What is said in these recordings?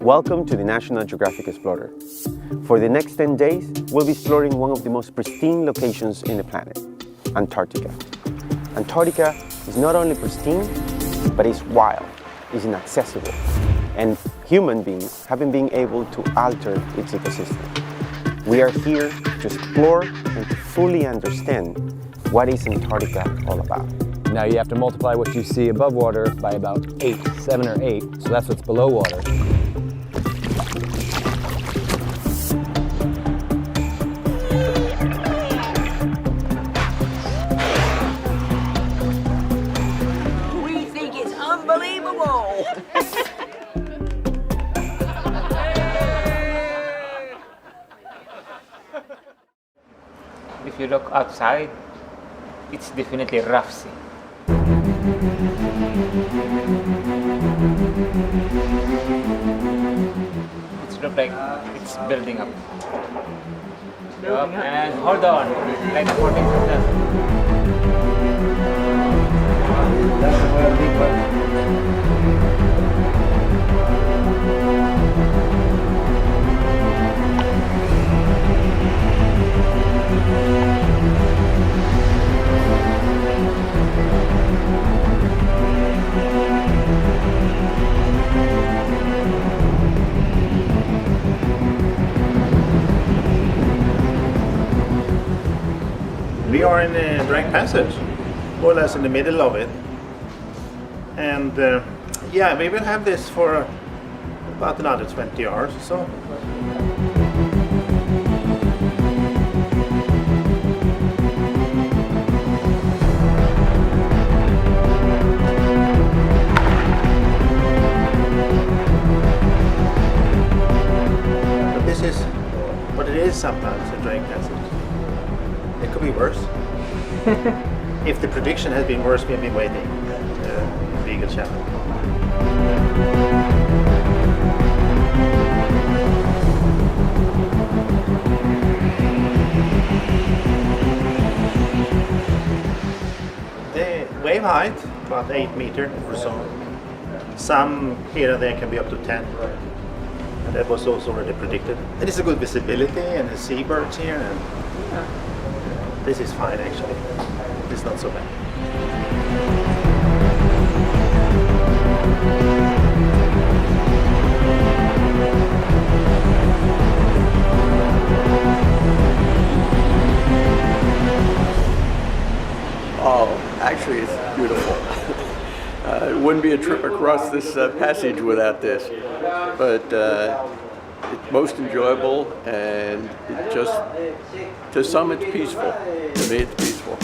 Welcome to the National Geographic Explorer. For the next 10 days, we'll be exploring one of the most pristine locations in the planet, Antarctica. Antarctica is not only pristine, but it's wild, it's inaccessible, and human beings haven't been able to alter its ecosystem. We are here to explore and to fully understand what is Antarctica all about. Now you have to multiply what you see above water by about 7 or 8, so that's what's below water. We think it's unbelievable! If you look outside, it's definitely rough sea. It looks like it's building up. And hold on, like 14 We are in the Drake Passage, more or less in the middle of it. And yeah, we will have this for about another 20 hours or so. But this is what it is sometimes, the Drake Passage. It could be worse. If the prediction has been worse, we've been waiting. Legal channel. The wave height, about 8 meters or so. Some here and there can be up to 10. And that was also already predicted. And it's a good visibility and the seabirds here. And this is fine actually. It's not so bad. Oh, actually it's beautiful. It wouldn't be a trip across this passage without this. But it's most enjoyable, and it just, to some it's peaceful. To me it's peaceful.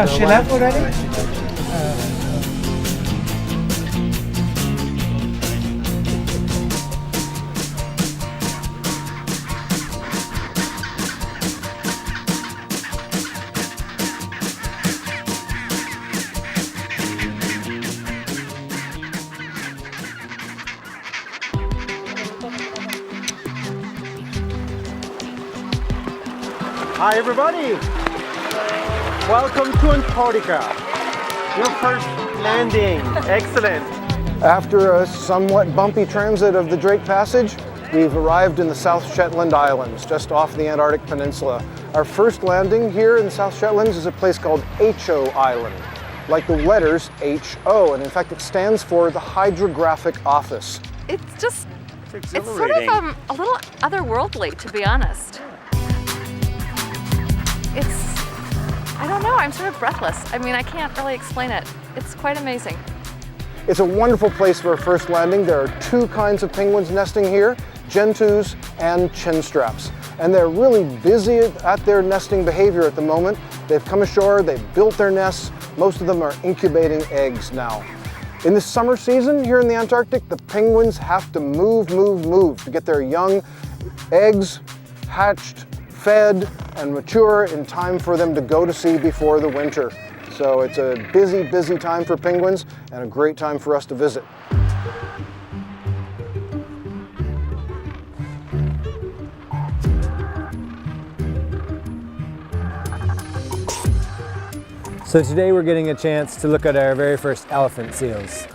She left already? Hi everybody! Welcome to Antarctica, your first landing. Excellent. After a somewhat bumpy transit of the Drake Passage, we've arrived in the South Shetland Islands, just off the Antarctic Peninsula. Our first landing here in the South Shetlands is a place called Ho Island, like the letters H-O, and in fact it stands for the Hydrographic Office. It's sort of a little otherworldly, to be honest. I don't know, I'm sort of breathless. I mean, I can't really explain it. It's quite amazing. It's a wonderful place for a first landing. There are two kinds of penguins nesting here, gentoos and chinstraps. and they're really busy at their nesting behavior at the moment. They've come ashore, they've built their nests. Most of them are incubating eggs now. In the summer season here in the Antarctic, the penguins have to move to get their young eggs hatched, fed, and mature in time for them to go to sea before the winter. So it's a busy time for penguins and a great time for us to visit. So today we're getting a chance to look at our very first elephant seals.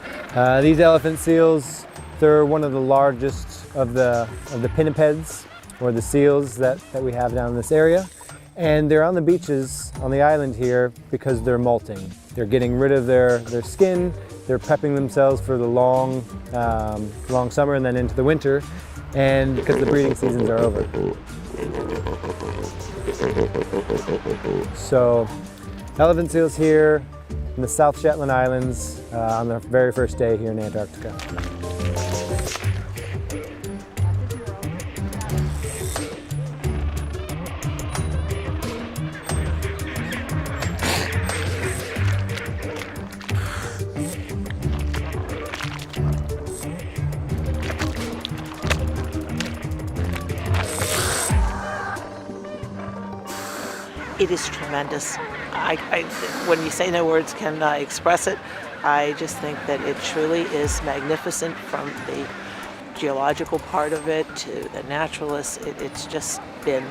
These elephant seals, they're one of the largest of the pinnipeds, or the seals that we have down in this area. And they're on the beaches on the island here because they're molting. They're getting rid of their skin, they're prepping themselves for the long summer and then into the winter, and because the breeding seasons are over. So, elephant seals here in the South Shetland Islands on the very first day here in Antarctica. It is tremendous. When you say no words can express it, I just think that it truly is magnificent, from the geological part of it to the naturalists. It's just been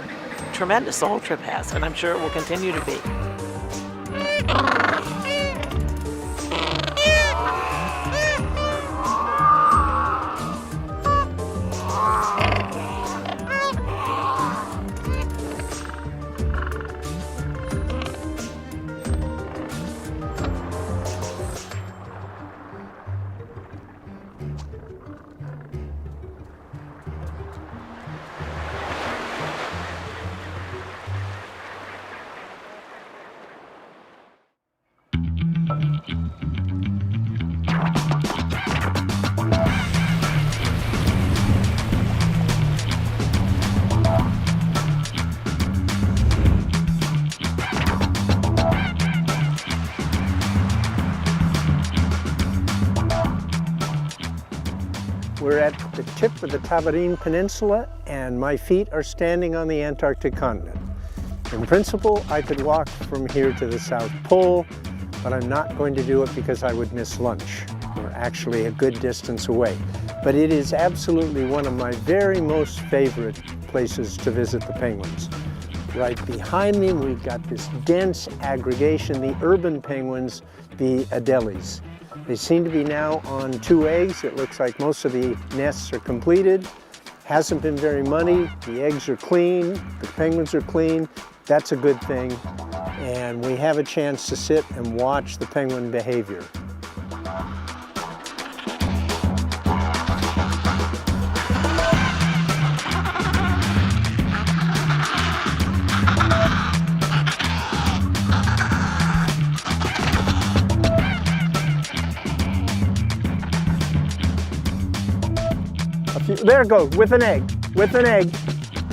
tremendous. The whole trip has, and I'm sure it will continue to be. We're at the tip of the Tabarine Peninsula, and my feet are standing on the Antarctic continent. In principle, I could walk from here to the South Pole, but I'm not going to do it because I would miss lunch. We're actually a good distance away. But it is absolutely one of my very most favorite places to visit the penguins. Right behind me, we've got this dense aggregation, the urban penguins, the Adelies. They seem to be now on 2 eggs. It looks like most of the nests are completed. Hasn't been very muddy. The eggs are clean. The penguins are clean. That's a good thing. And we have a chance to sit and watch the penguin behavior. There it goes, with an egg,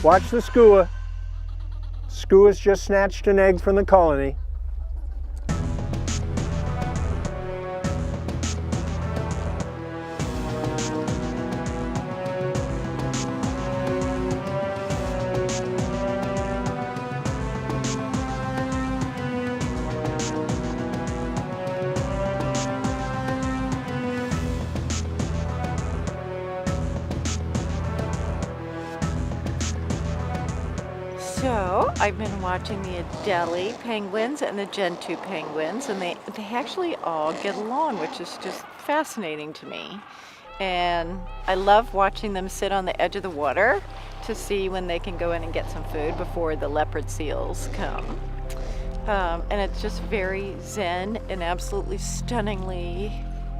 Watch the skua. Skua's just snatched an egg from the colony. So I've been watching the Adelie penguins and the Gentoo penguins, and they actually all get along, which is just fascinating to me. And I love watching them sit on the edge of the water to see when they can go in and get some food before the leopard seals come. And it's just very zen and absolutely stunningly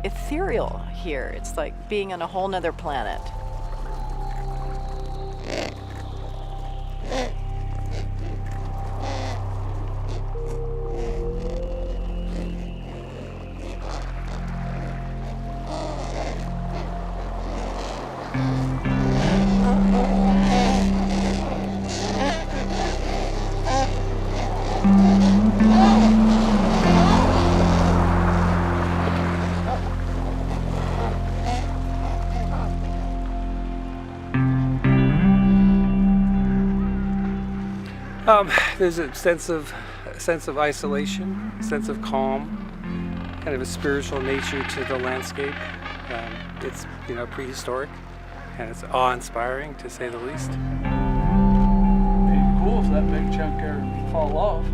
ethereal here. It's like being on a whole nother planet. There's a sense of isolation, a sense of calm, kind of a spiritual nature to the landscape. It's prehistoric, and it's awe-inspiring to say the least. It'd be cool if that big chunk there would fall off.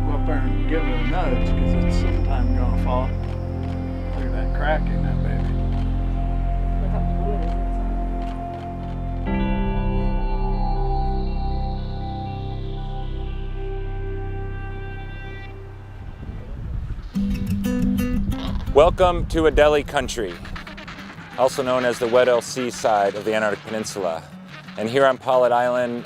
Go up there and give it a nudge because it's sometime gonna fall. Look at that crack in that baby. Look how blue it is Welcome to Adelie Country, also known as the Weddell Sea side of the Antarctic Peninsula. And here on Paulet Island,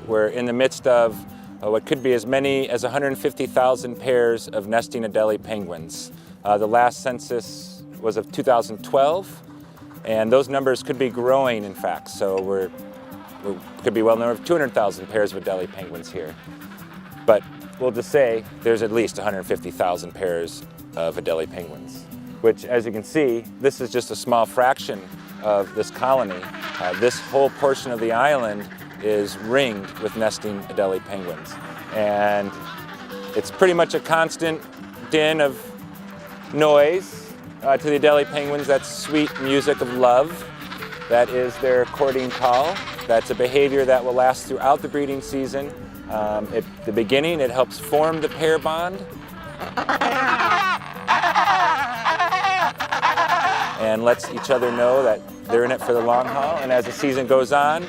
we're in the midst of what could be as many as 150,000 pairs of nesting Adelie penguins. The last census was of 2012, and those numbers could be growing, in fact. So we could be well over 200,000 pairs of Adelie penguins here. But we'll just say there's at least 150,000 pairs of Adelie penguins, which, as you can see, this is just a small fraction of this colony. This whole portion of the island is ringed with nesting Adelie penguins. And it's pretty much a constant din of noise to the Adelie penguins. That's sweet music of love. That is their courting call. That's a behavior that will last throughout the breeding season. At the beginning, it helps form the pair bond. And lets each other know that they're in it for the long haul. And as the season goes on,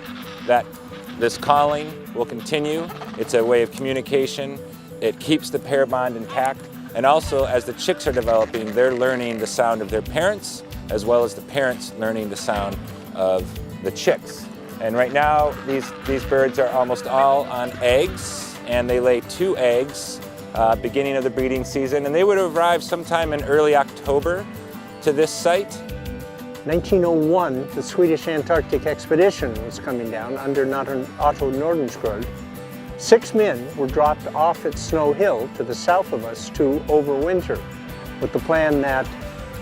this calling will continue. It's a way of communication. It keeps the pair bond intact. And also, as the chicks are developing, they're learning the sound of their parents, as well as the parents learning the sound of the chicks. And right now, these birds are almost all on eggs, and they lay 2 eggs beginning of the breeding season. And they would arrive sometime in early October to this site. 1901, the Swedish Antarctic expedition was coming down under Otto Nordenskjöld. 6 men were dropped off at Snow Hill to the south of us to overwinter, with the plan that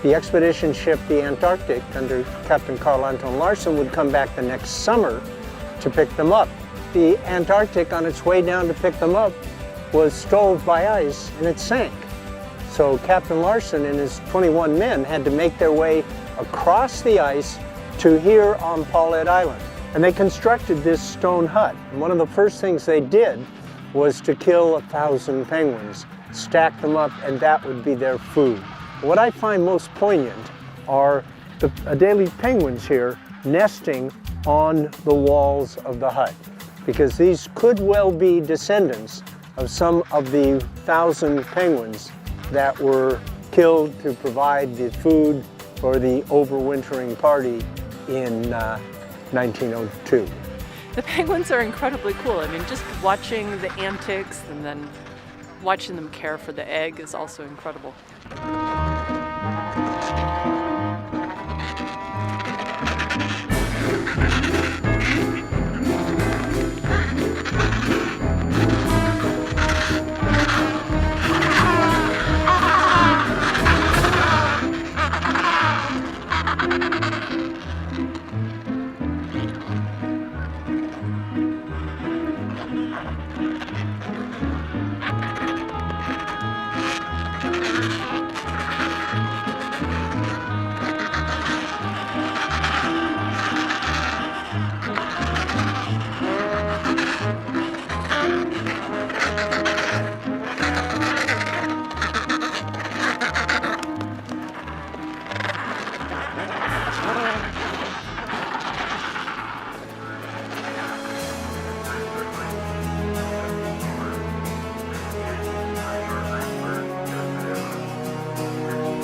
the expedition ship, the Antarctic, under Captain Carl Anton Larsen, would come back the next summer to pick them up. The Antarctic, on its way down to pick them up, was stove by ice and it sank. So Captain Larsen and his 21 men had to make their way across the ice to here on Paulet Island. And they constructed this stone hut. And one of the first things they did was to kill 1,000 penguins, stack them up, and that would be their food. What I find most poignant are the Adelie penguins here nesting on the walls of the hut, because these could well be descendants of some of the 1,000 penguins that were killed to provide the food for the overwintering party in 1902. The penguins are incredibly cool. I mean, just watching the antics and then watching them care for the egg is also incredible.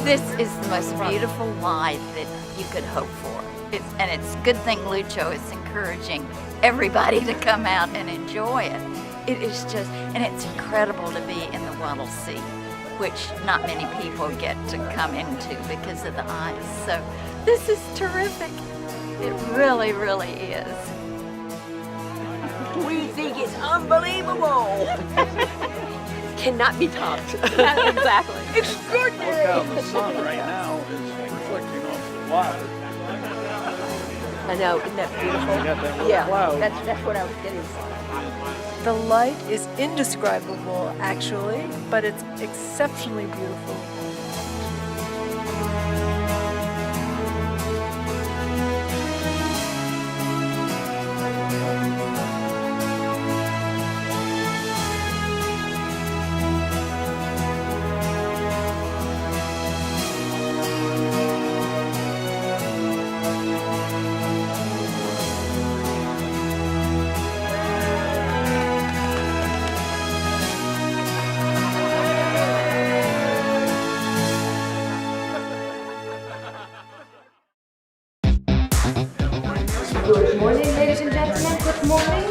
This is the most beautiful life that you could hope for. And it's a good thing Lucho is encouraging everybody to come out and enjoy it. It is just, and it's incredible to be in the Weddell Sea, which not many people get to come into because of the ice. So this is terrific. It really, really is. We think it's unbelievable. Cannot be topped. Exactly. Extraordinary. Look how the sun right now is reflecting off the water. I know, isn't that beautiful? You got that little Yeah, cloud. that's what I was getting. The light is indescribable, actually, but it's exceptionally beautiful. Good morning, ladies and gentlemen. Good morning.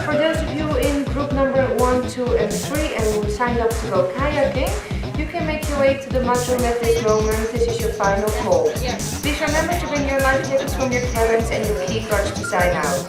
For those of you in group number 1, 2, and 3 and who signed up to go kayaking, you can make your way to the mud room at this moment. This is your final call. Please remember to bring your life jackets from your cabins and your key cards to sign out.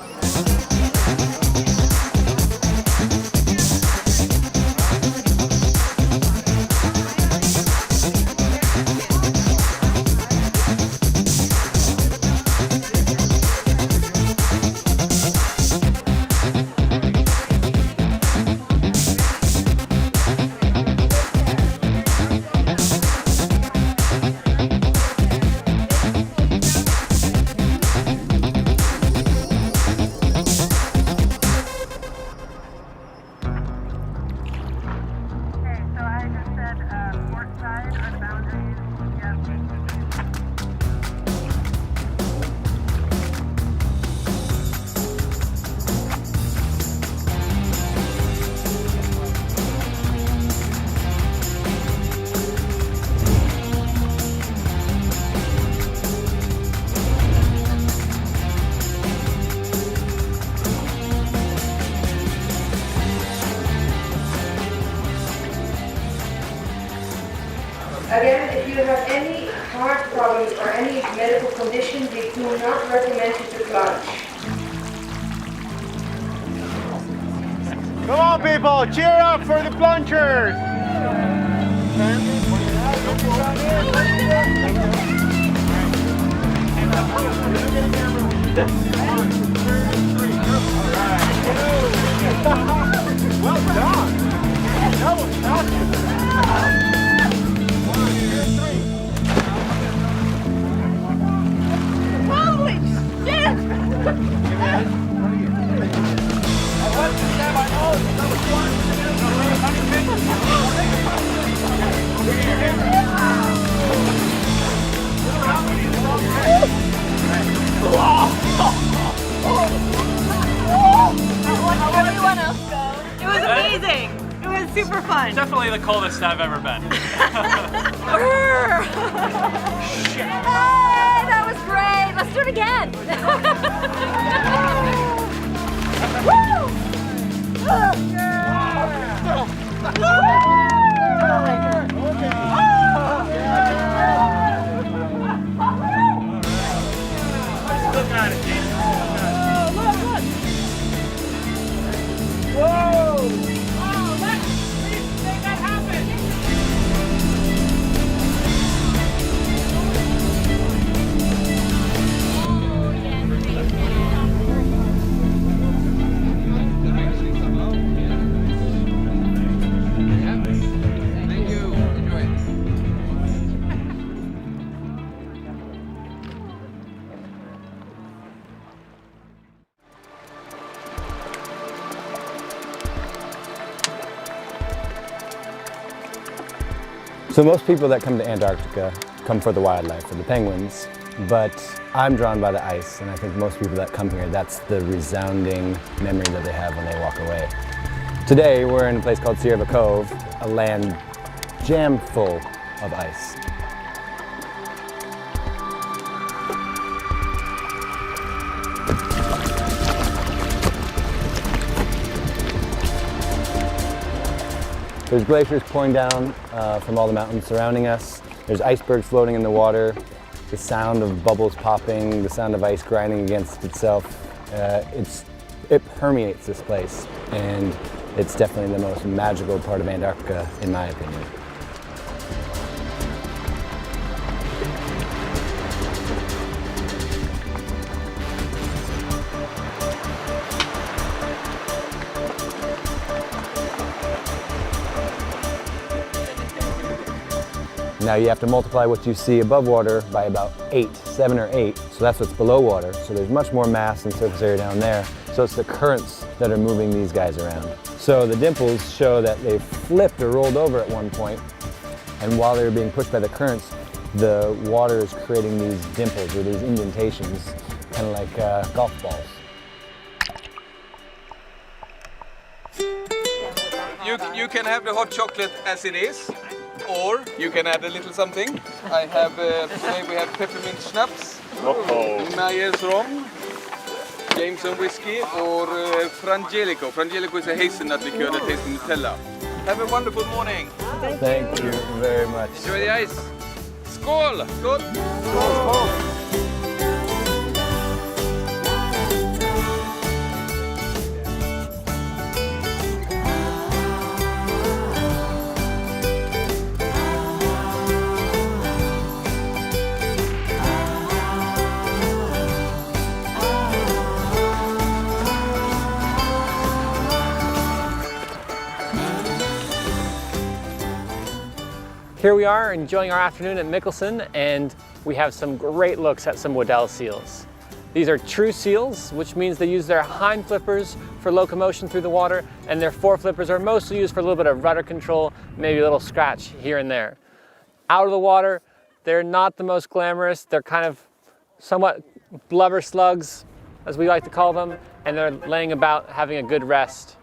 Again, if you have any heart problems or any medical condition, we do not recommend you to plunge. Come on, people, cheer up for the plungers! Well done! That was awesome! Holy shit! It was amazing. It was super fun. Definitely the coldest I've ever been. Hey, that was great. Let's do it again. Look at it, Jason. Whoa! Oh, let's make that happen. Thank you. Enjoy it. So most people that come to Antarctica come for the wildlife, for the penguins, but I'm drawn by the ice, and I think most people that come here, that's the resounding memory that they have when they walk away. Today, we're in a place called Sierra Cove, a land jam full of ice. There's glaciers pouring down from all the mountains surrounding us. There's icebergs floating in the water. The sound of bubbles popping, the sound of ice grinding against itself. It permeates this place, and it's definitely the most magical part of Antarctica, in my opinion. Now you have to multiply what you see above water by about 7 or 8, so that's what's below water. So there's much more mass and surface area down there. So it's the currents that are moving these guys around. So the dimples show that they flipped or rolled over at one point, and while they were being pushed by the currents, the water is creating these dimples or these indentations, kind of like golf balls. You can have the hot chocolate as it is, or you can add a little something. I have, today we have peppermint schnapps, Myers rom, Jameson whiskey, or Frangelico. Frangelico is a hazelnut liqueur that tastes Nutella. Have a wonderful morning. Thank you very much. Enjoy the ice. Skål! Skål! Skål, skål! Here we are enjoying our afternoon at Mikkelsen, and we have some great looks at some Waddell seals. These are true seals, which means they use their hind flippers for locomotion through the water, and their fore flippers are mostly used for a little bit of rudder control, maybe a little scratch here and there. Out of the water, they're not the most glamorous. They're kind of somewhat blubber slugs, as we like to call them, and they're laying about having a good rest.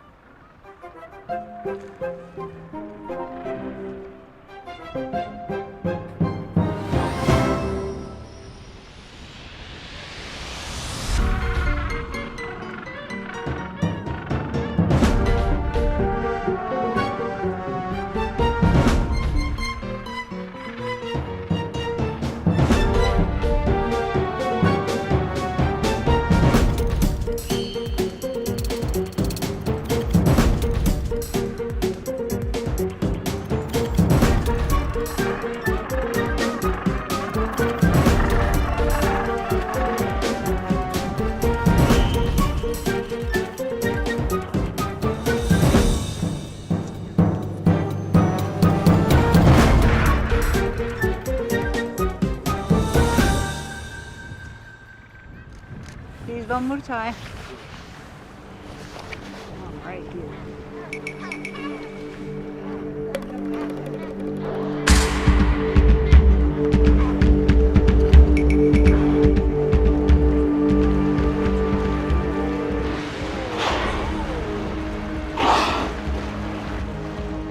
Please, one more time. Right here.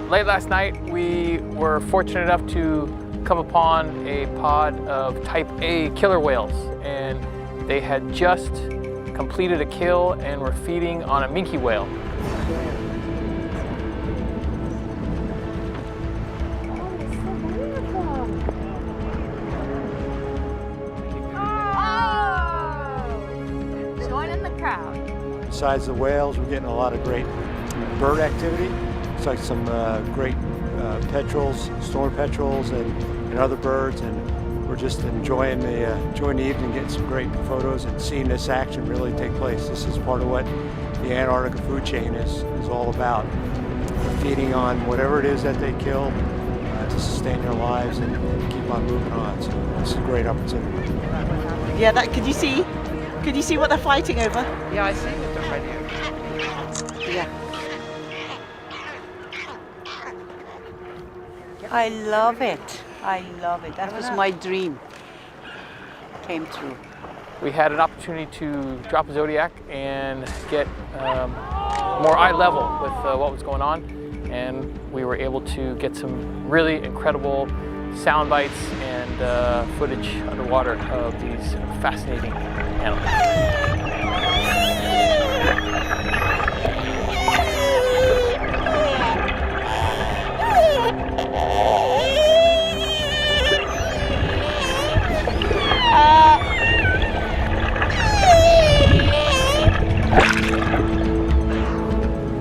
Late last night, we were fortunate enough to come upon a pod of type A killer whales, and they had just completed a kill and were feeding on a minke whale. Oh! Join in the crowd. Besides the whales, we're getting a lot of great bird activity. It's like some great petrels, storm petrels, and other birds, and we're just enjoying the evening, getting some great photos and seeing this action really take place. This is part of what the Antarctica food chain is all about. They're feeding on whatever it is that they kill to sustain their lives and keep on moving on. So it's a great opportunity. Yeah, could you see what they're fighting over? Yeah, I see what they're fighting over. Yeah. I love it. I love it. That was my dream. Came true. We had an opportunity to drop a Zodiac and get more eye level with what was going on, and we were able to get some really incredible sound bites and footage underwater of these fascinating animals.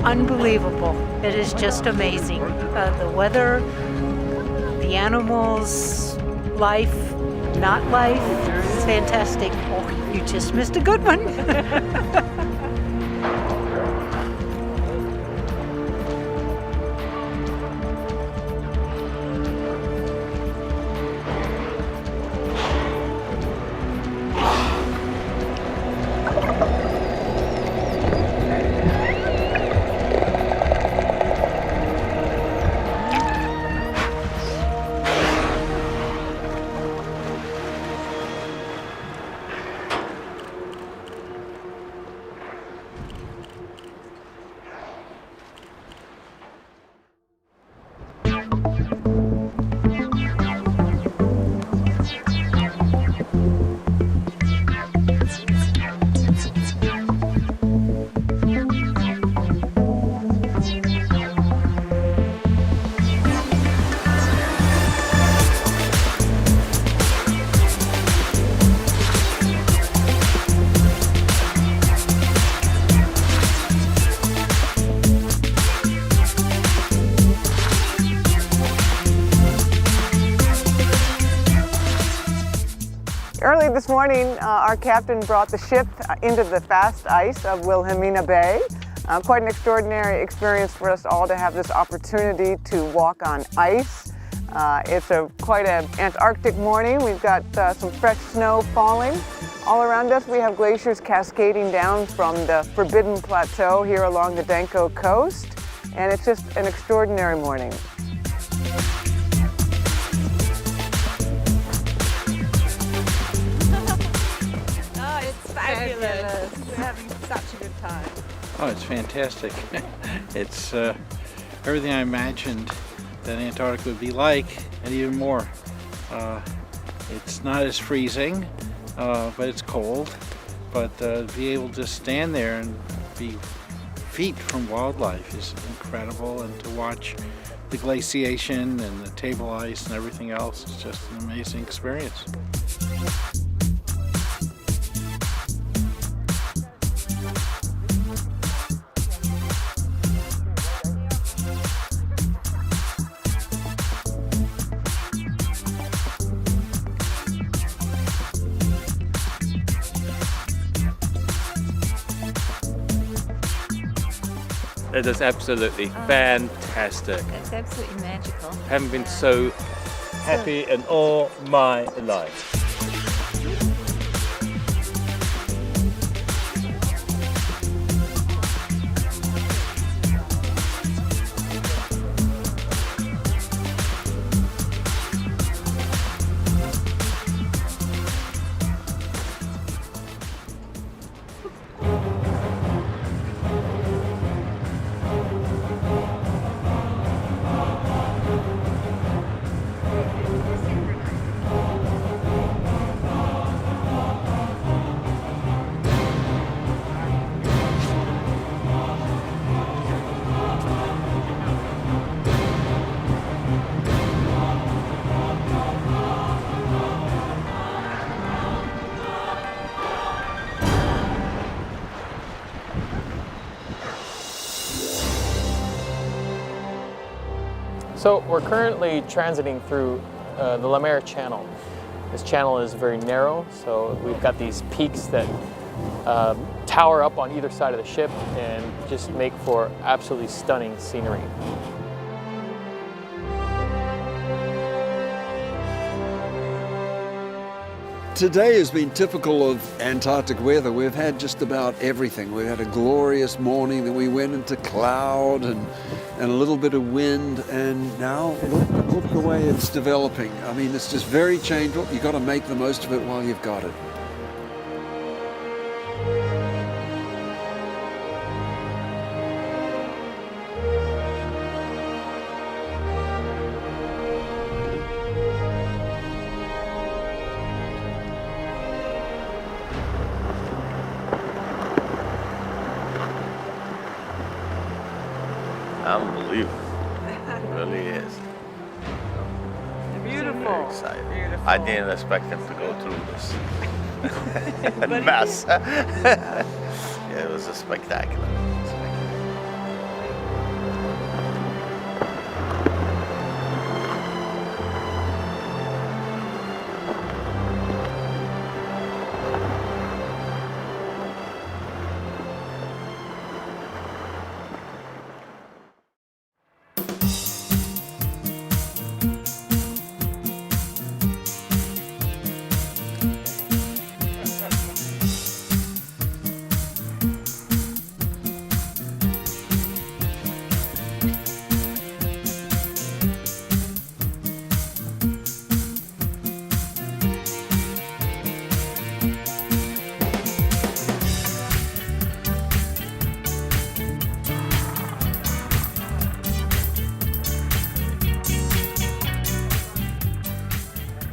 Unbelievable. It is just amazing. The weather, the animals, life, not life. It's fantastic. Oh, you just missed a good one. Early this morning, our captain brought the ship into the fast ice of Wilhelmina Bay. Quite an extraordinary experience for us all to have this opportunity to walk on ice. It's quite an Antarctic morning. We've got some fresh snow falling. All around us we have glaciers cascading down from the Forbidden Plateau here along the Danko coast. And it's just an extraordinary morning. Fabulous. We're having such a good time. Oh, it's fantastic. It's everything I imagined that Antarctica would be like, and even more. It's not as freezing, but it's cold. But be able to stand there and be feet from wildlife is incredible, and to watch the glaciation and the table ice and everything else is just an amazing experience. It is absolutely fantastic. It's absolutely magical. Haven't been so happy in all my life. So we're currently transiting through the Le Maire Channel. This channel is very narrow, so we've got these peaks that tower up on either side of the ship and just make for absolutely stunning scenery. Today has been typical of Antarctic weather. We've had just about everything. We've had a glorious morning, then we went into cloud and a little bit of wind, and now look the way it's developing. I mean, it's just very changeable. You've got to make the most of it while you've got it. Unbelievable. It really is. Beautiful. Very excited. Beautiful. I didn't expect them to go through this mess. Yeah, it was a spectacular.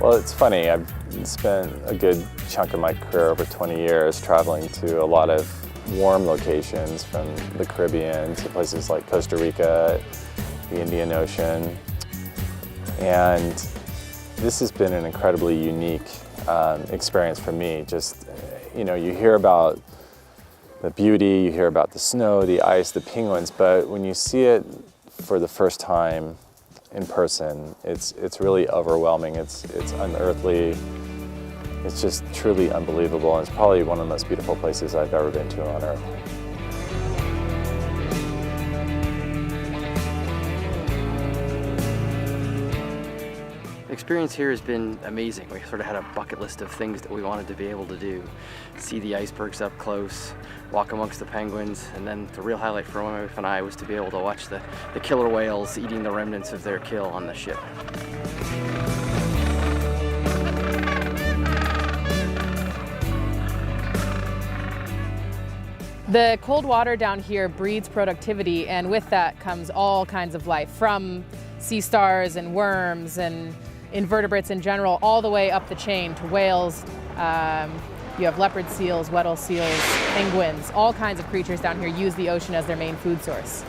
Well, it's funny. I've spent a good chunk of my career, over 20 years, traveling to a lot of warm locations, from the Caribbean to places like Costa Rica, the Indian Ocean. And this has been an incredibly unique experience for me. Just, you know, you hear about the beauty, you hear about the snow, the ice, the penguins, but when you see it for the first time in person, it's really overwhelming. It's unearthly. It's just truly unbelievable, and it's probably one of the most beautiful places I've ever been to on Earth. The experience here has been amazing. We sort of had a bucket list of things that we wanted to be able to do. See the icebergs up close, walk amongst the penguins, and then the real highlight for my wife and I was to be able to watch the killer whales eating the remnants of their kill on the ship. The cold water down here breeds productivity, and with that comes all kinds of life, from sea stars and worms and invertebrates in general, all the way up the chain to whales. You have leopard seals, Weddell seals, penguins, all kinds of creatures down here use the ocean as their main food source.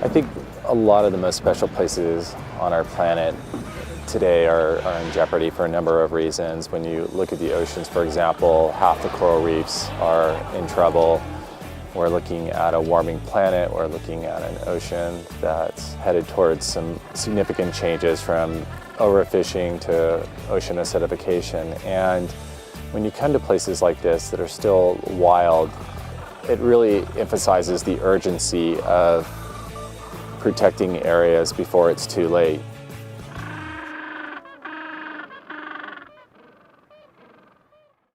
I think a lot of the most special places on our planet today are in jeopardy for a number of reasons. When you look at the oceans, for example, half the coral reefs are in trouble. We're looking at a warming planet. We're looking at an ocean that's headed towards some significant changes, from overfishing to ocean acidification. And when you come to places like this that are still wild, it really emphasizes the urgency of protecting areas before it's too late.